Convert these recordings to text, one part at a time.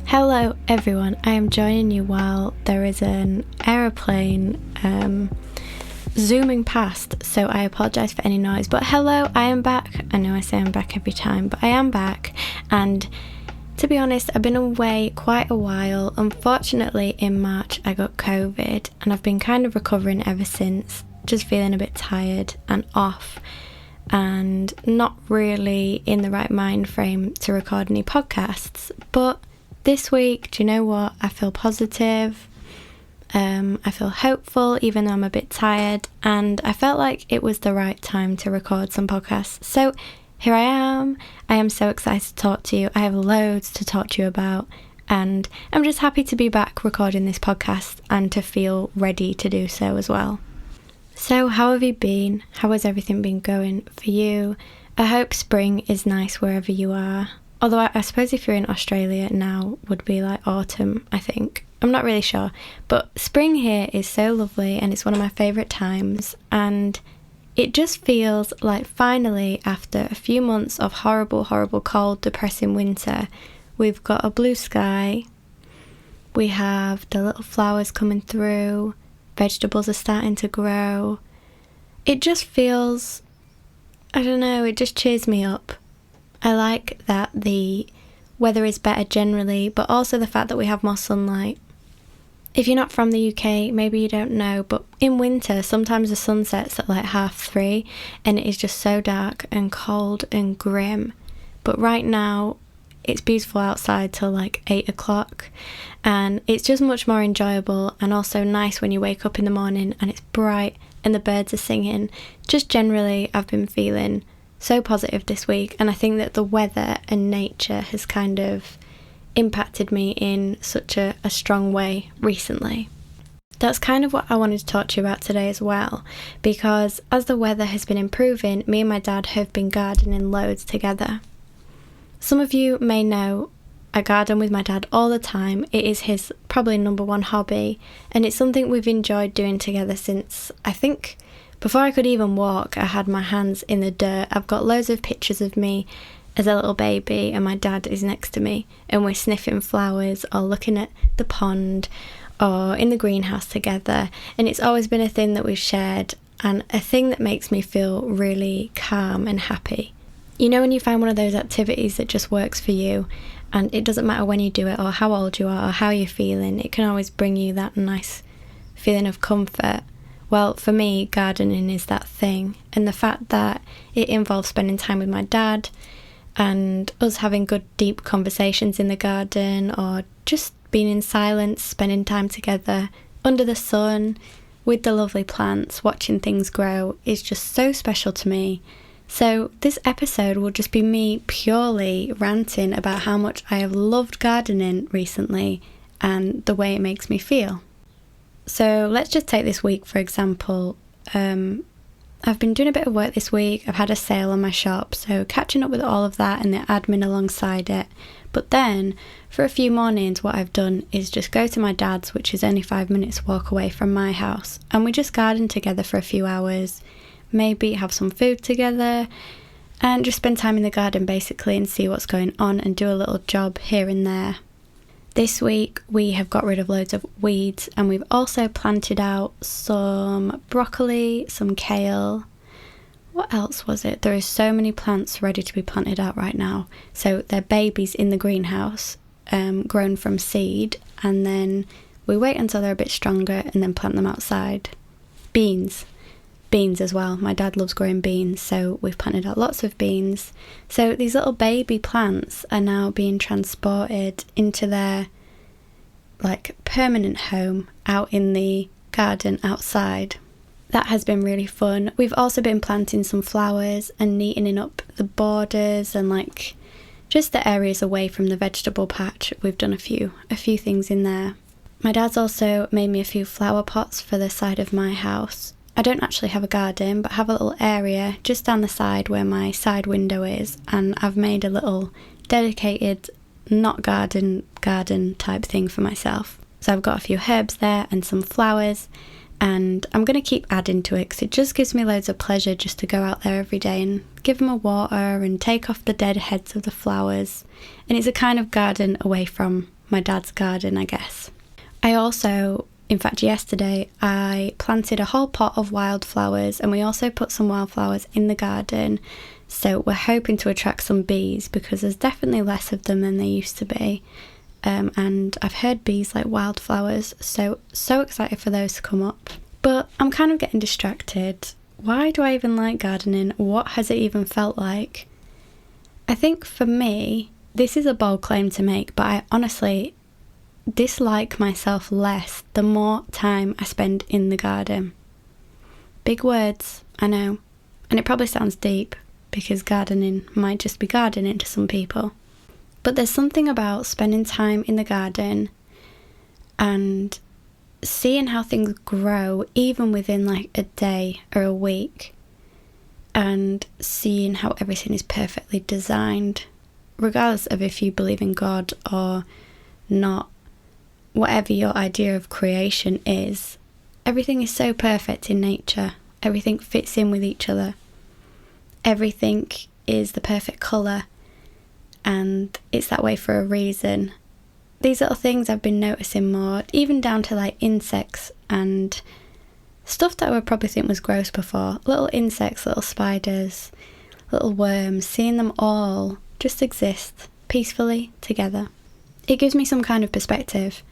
Hello everyone, I am joining you while there is an aeroplane zooming past, so I apologise for any noise. But hello, I am back. I know I say I'm back every time, but I am back, and to be honest, I've been away quite a while. Unfortunately, in March I got COVID, and I've been kind of recovering ever since, just feeling a bit tired and off, and not really in the right mind frame to record any podcasts. But this week, do you know what? I feel positive. I feel hopeful, even though I'm a bit tired, and I felt like it was the right time to record some podcasts. So here I am. I am so excited to talk to you. I have loads to talk to you about, and I'm just happy to be back recording this podcast and to feel ready to do so as well. So how have you been? How has everything been going for you? I hope spring is nice wherever you are. Although I suppose if you're in Australia now would be like autumn, I think. I'm not really sure. But spring here is so lovely, and it's one of my favourite times. And it just feels like finally, after a few months of horrible, cold, depressing winter, we've got a blue sky. We have the little flowers coming through. Vegetables are starting to grow. It just feels, I don't know, it just cheers me up. I like that the weather is better generally, but also the fact that we have more sunlight. If you're not from the UK, maybe you don't know, but in winter, sometimes the sun sets at like 3:30 and it is just so dark and cold and grim. But right now, it's beautiful outside till like 8 o'clock, and it's just much more enjoyable and also nice when you wake up in the morning and it's bright and the birds are singing. Just generally, I've been feeling so positive this week, and I think that the weather and nature has kind of impacted me in such a strong way recently. That's kind of what I wanted to talk to you about today as well, because as the weather has been improving, me and my dad have been gardening loads together. Some of you may know I garden with my dad all the time. It is his probably number one hobby, and it's something we've enjoyed doing together since, I think, before I could even walk, I had my hands in the dirt. I've got loads of pictures of me as a little baby, and my dad is next to me, and we're sniffing flowers or looking at the pond or in the greenhouse together. And it's always been a thing that we've shared, and a thing that makes me feel really calm and happy. You know, when you find one of those activities that just works for you, and it doesn't matter when you do it or how old you are or how you're feeling, it can always bring you that nice feeling of comfort. Well, for me, gardening is that thing, and the fact that it involves spending time with my dad and us having good deep conversations in the garden, or just being in silence, spending time together under the sun with the lovely plants, watching things grow, is just so special to me. So this episode will just be me purely ranting about how much I have loved gardening recently and the way it makes me feel. So let's just take this week for example. I've been doing a bit of work this week. I've had a sale on my shop, so catching up with all of that and the admin alongside it. But then for a few mornings what I've done is just go to my dad's, which is only 5 minutes walk away from my house, and we just garden together for a few hours, maybe have some food together and just spend time in the garden basically and see what's going on and do a little job here and there. This week we have got rid of loads of weeds, and we've also planted out some broccoli, some kale. What else was it? There is so many plants ready to be planted out right now. So they're babies in the greenhouse, grown from seed, and then we wait until they're a bit stronger and then plant them outside. Beans as well. My dad loves growing beans, so we've planted out lots of beans. So these little baby plants are now being transported into their like permanent home out in the garden outside. That has been really fun. We've also been planting some flowers and neatening up the borders and like just the areas away from the vegetable patch. We've done a few things in there. My dad's also made me a few flower pots for the side of my house. I don't actually have a garden, but have a little area just down the side where my side window is, and I've made a little dedicated not garden type thing for myself. So I've got a few herbs there and some flowers, and I'm going to keep adding to it because it just gives me loads of pleasure just to go out there every day and give them a water and take off the dead heads of the flowers. And it's a kind of garden away from my dad's garden, I guess. I also, in fact, yesterday I planted a whole pot of wildflowers, and we also put some wildflowers in the garden. So we're hoping to attract some bees, because there's definitely less of them than there used to be. And I've heard bees like wildflowers, so excited for those to come up. But I'm kind of getting distracted. Why do I even like gardening? What has it even felt like? I think for me, this is a bold claim to make, but I honestly dislike myself less the more time I spend in the garden. Big words, I know, and it probably sounds deep, because gardening might just be gardening to some people. But there's something about spending time in the garden and seeing how things grow, even within like a day or a week, and seeing how everything is perfectly designed, regardless of if you believe in God or not. Whatever your idea of creation is, everything is so perfect in nature. Everything fits in with each other. Everything is the perfect colour, and it's that way for a reason. These little things I've been noticing more, even down to like insects and stuff that I would probably think was gross before. Little insects, little spiders, little worms, seeing them all just exist peacefully together. It gives me some kind of perspective,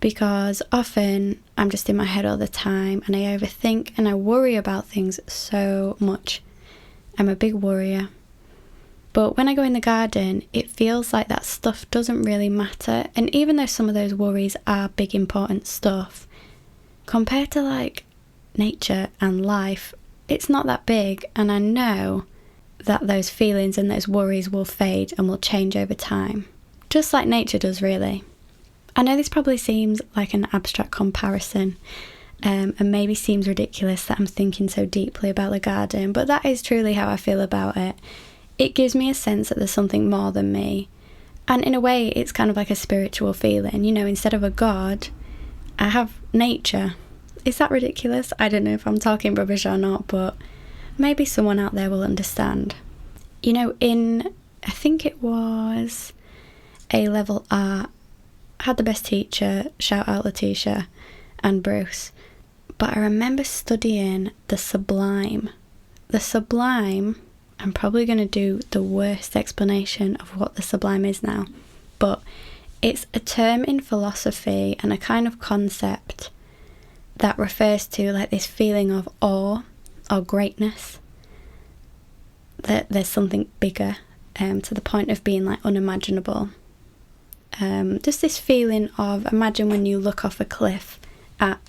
because often I'm just in my head all the time, and I overthink and I worry about things so much. I'm a big worrier. But when I go in the garden, it feels like that stuff doesn't really matter. And even though some of those worries are big, important stuff, compared to like nature and life, it's not that big. And I know that those feelings and those worries will fade and will change over time, just like nature does, really. I know this probably seems like an abstract comparison, and maybe seems ridiculous that I'm thinking so deeply about the garden, but that is truly how I feel about it. It gives me a sense that there's something more than me, and in a way it's kind of like a spiritual feeling. You know, instead of a god, I have nature. Is that ridiculous? I don't know if I'm talking rubbish or not, but maybe someone out there will understand. You know, I think it was A-level art, I had the best teacher, shout out Letitia and Bruce, but I remember studying the sublime. The sublime, I'm probably going to do the worst explanation of what the sublime is now, but it's a term in philosophy and a kind of concept that refers to like this feeling of awe or greatness, that there's something bigger, to the point of being like unimaginable. Just this feeling of, imagine when you look off a cliff at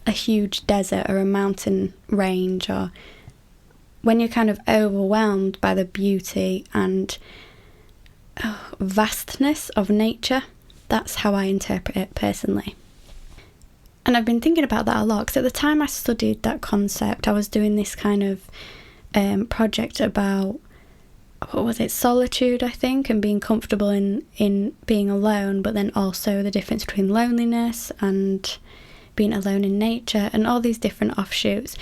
a huge desert or a mountain range, or when you're kind of overwhelmed by the beauty and vastness of nature. That's how I interpret it personally. And I've been thinking about that a lot, because at the time I studied that concept, I was doing this kind of project about, what was it, solitude, I think, and being comfortable in being alone, but then also the difference between loneliness and being alone in nature, and all these different offshoots.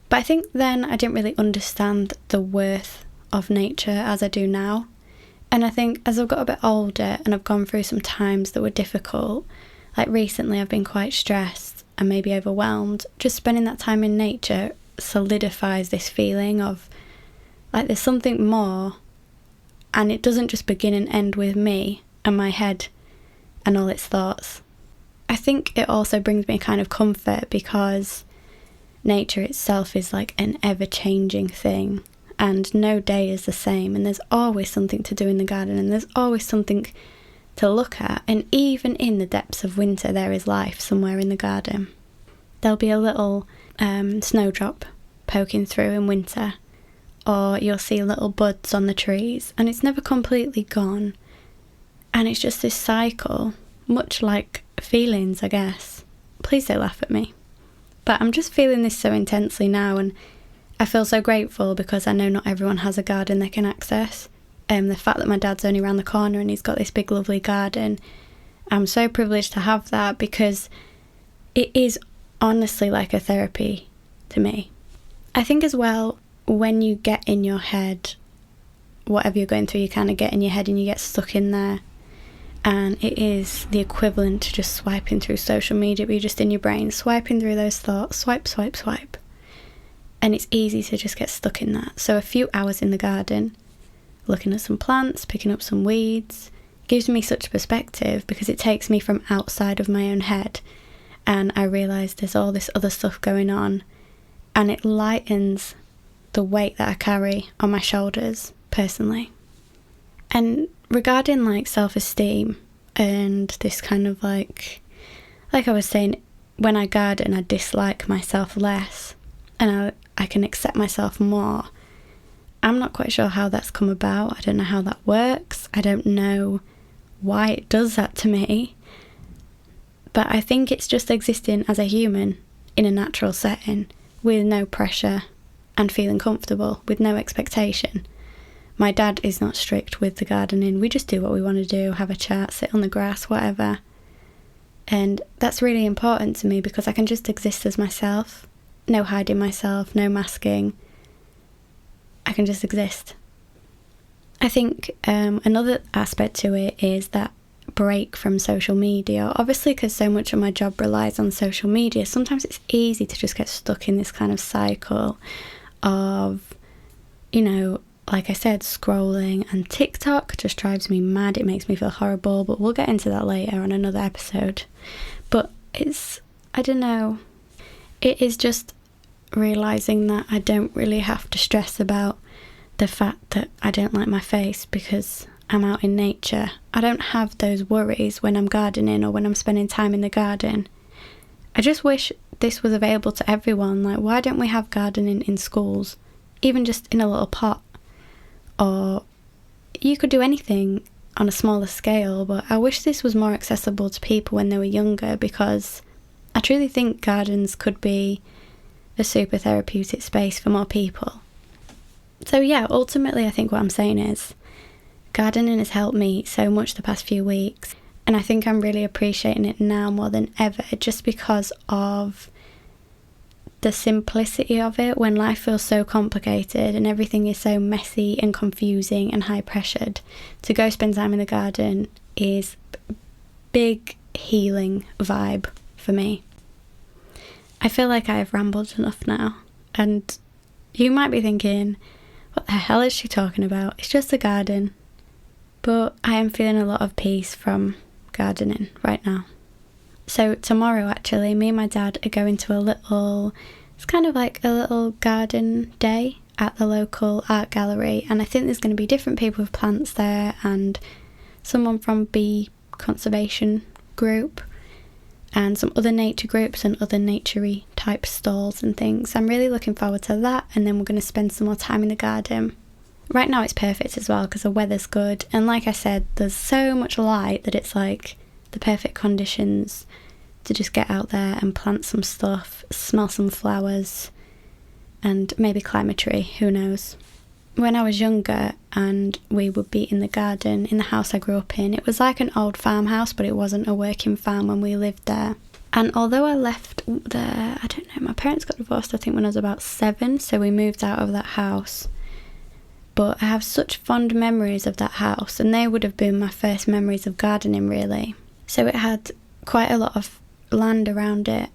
But I think then I didn't really understand the worth of nature as I do now. And I think as I've got a bit older and I've gone through some times that were difficult, like recently I've been quite stressed and maybe overwhelmed, just spending that time in nature solidifies this feeling of like there's something more, and it doesn't just begin and end with me and my head and all its thoughts. I think it also brings me a kind of comfort, because nature itself is like an ever-changing thing, and no day is the same, and there's always something to do in the garden, and there's always something to look at, and even in the depths of winter there is life somewhere in the garden. There'll be a little snowdrop poking through in winter, or you'll see little buds on the trees, and it's never completely gone, and it's just this cycle, much like feelings, I guess. Please don't laugh at me, but I'm just feeling this so intensely now, and I feel so grateful because I know not everyone has a garden they can access. The fact that my dad's only around the corner and he's got this big lovely garden, I'm so privileged to have that, because it is honestly like a therapy to me. I think as well, when you get in your head, whatever you're going through, you kind of get in your head and you get stuck in there. And it is the equivalent to just swiping through social media, but you're just in your brain, swiping through those thoughts, swipe, swipe, swipe. And it's easy to just get stuck in that. So a few hours in the garden, looking at some plants, picking up some weeds, gives me such perspective because it takes me from outside of my own head. And I realise there's all this other stuff going on. And it lightens the weight that I carry on my shoulders, personally. And regarding like self-esteem and this kind of like I was saying, when I garden I dislike myself less and I can accept myself more. I'm not quite sure how that's come about. I don't know how that works. I don't know why it does that to me. But I think it's just existing as a human in a natural setting with no pressure and feeling comfortable with no expectation. My dad is not strict with the gardening. We just do what we want to do, have a chat, sit on the grass, whatever. And that's really important to me because I can just exist as myself. No hiding myself, no masking. I can just exist. I think another aspect to it is that break from social media. Obviously, because so much of my job relies on social media, sometimes it's easy to just get stuck in this kind of cycle of, you know, like I said, scrolling, and TikTok just drives me mad. It makes me feel horrible, but we'll get into that later on another episode. But I don't know, it is just realising that I don't really have to stress about the fact that I don't like my face because I'm out in nature. I don't have those worries when I'm gardening or when I'm spending time in the garden. I just wish this was available to everyone. Like, why don't we have gardening in schools, even just in a little pot? Or you could do anything on a smaller scale, but I wish this was more accessible to people when they were younger, because I truly think gardens could be a super therapeutic space for more people. So yeah, ultimately I think what I'm saying is gardening has helped me so much the past few weeks, and I think I'm really appreciating it now more than ever, just because of the simplicity of it. When life feels so complicated and everything is so messy and confusing and high pressured, to go spend time in the garden is big healing vibe for me. I feel like I have rambled enough now, and you might be thinking, what the hell is she talking about? It's just a garden. But I am feeling a lot of peace from gardening right now. So tomorrow, actually, me and my dad are going to it's kind of like a little garden day at the local art gallery, and I think there's going to be different people with plants there and someone from bee conservation group and some other nature groups and other naturey type stalls and things. I'm really looking forward to that, and then we're going to spend some more time in the garden. Right now it's perfect as well because the weather's good, and like I said, there's so much light that it's like the perfect conditions to just get out there and plant some stuff, smell some flowers, and maybe climb a tree, who knows. When I was younger and we would be in the garden in the house I grew up in, it was like an old farmhouse, but it wasn't a working farm when we lived there. And although I left there, I don't know, my parents got divorced I think when I was about 7, so we moved out of that house. But I have such fond memories of that house, and they would have been my first memories of gardening, really. So it had quite a lot of land around it,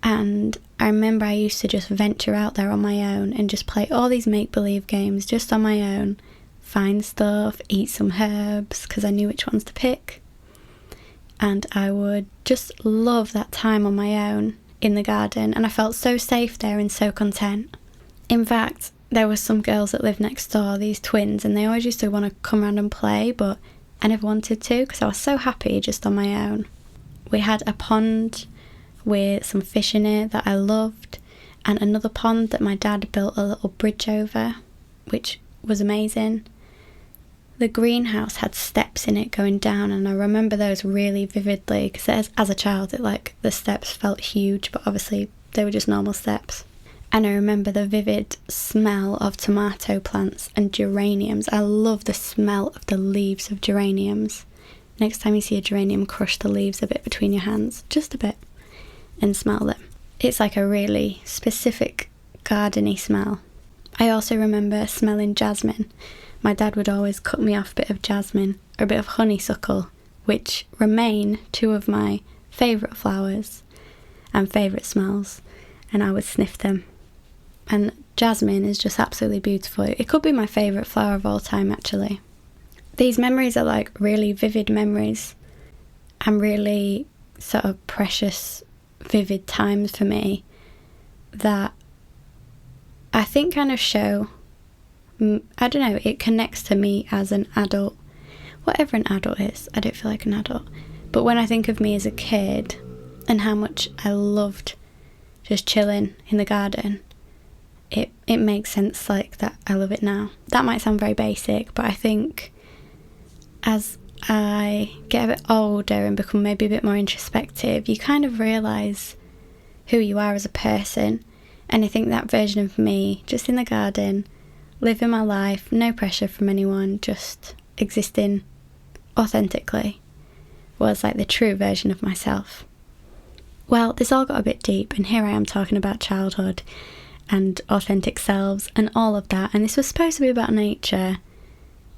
and I remember I used to just venture out there on my own and just play all these make-believe games just on my own, find stuff, eat some herbs because I knew which ones to pick, and I would just love that time on my own in the garden, and I felt so safe there and so content. In fact, there were some girls that lived next door, these twins, and they always used to want to come around and play, but I never wanted to because I was so happy just on my own. We had a pond with some fish in it that I loved, and another pond that my dad built a little bridge over, which was amazing. The greenhouse had steps in it going down, and I remember those really vividly because as a child the steps felt huge, but obviously they were just normal steps. And I remember the vivid smell of tomato plants and geraniums. I love the smell of the leaves of geraniums. Next time you see a geranium, crush the leaves a bit between your hands, just a bit, and smell them. It's like a really specific gardeny smell. I also remember smelling jasmine. My dad would always cut me off a bit of jasmine or a bit of honeysuckle which remain two of my favourite flowers and favourite smells, and I would sniff them. And jasmine is just absolutely beautiful. It could be my favourite flower of all time, actually. These memories are like really vivid memories and really sort of precious, vivid times for me that I think kind of show, I don't know, it connects to me as an adult, whatever an adult is. I don't feel like an adult, but when I think of me as a kid and how much I loved just chilling in the garden, it makes sense like that I love it now. That might sound very basic, but I think as I get a bit older and become maybe a bit more introspective, you kind of realise who you are as a person. And I think that version of me, just in the garden, living my life, no pressure from anyone, just existing authentically, was like the true version of myself. Well, this all got a bit deep, and here I am talking about childhood and authentic selves and all of that, and this was supposed to be about nature,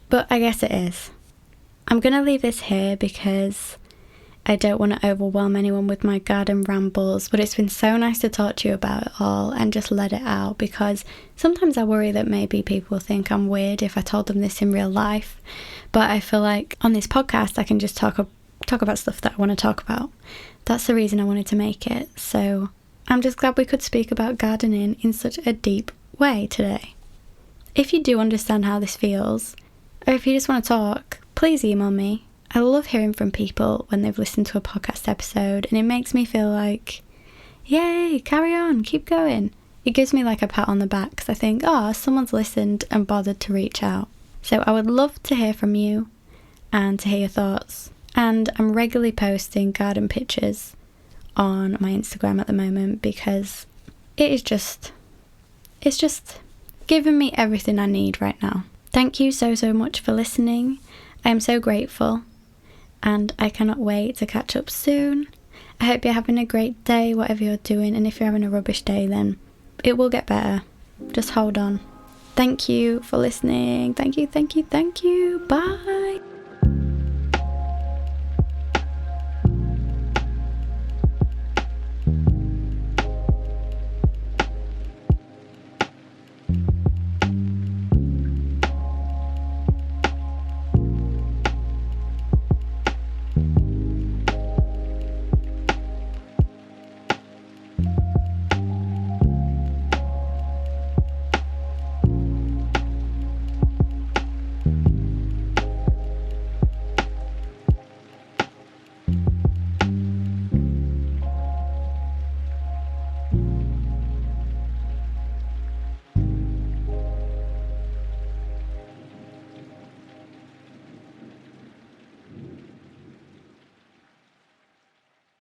but I guess it is. I'm going to leave this here because I don't want to overwhelm anyone with my garden rambles, but it's been so nice to talk to you about it all and just let it out, because sometimes I worry that maybe people think I'm weird if I told them this in real life, but I feel like on this podcast I can just talk about stuff that I want to talk about. That's the reason I wanted to make it, so I'm just glad we could speak about gardening in such a deep way today. If you do understand how this feels, or if you just want to talk, please email me. I love hearing from people when they've listened to a podcast episode, and it makes me feel like, yay, carry on, keep going. It gives me like a pat on the back because I think, someone's listened and bothered to reach out. So I would love to hear from you and to hear your thoughts. And I'm regularly posting garden pictures on my Instagram at the moment because it's just giving me everything I need right now. Thank you so much for listening. I am so grateful, and I cannot wait to catch up soon. I hope you're having a great day, whatever you're doing, and if you're having a rubbish day, then it will get better. Just hold on. Thank you for listening. Thank you. Bye.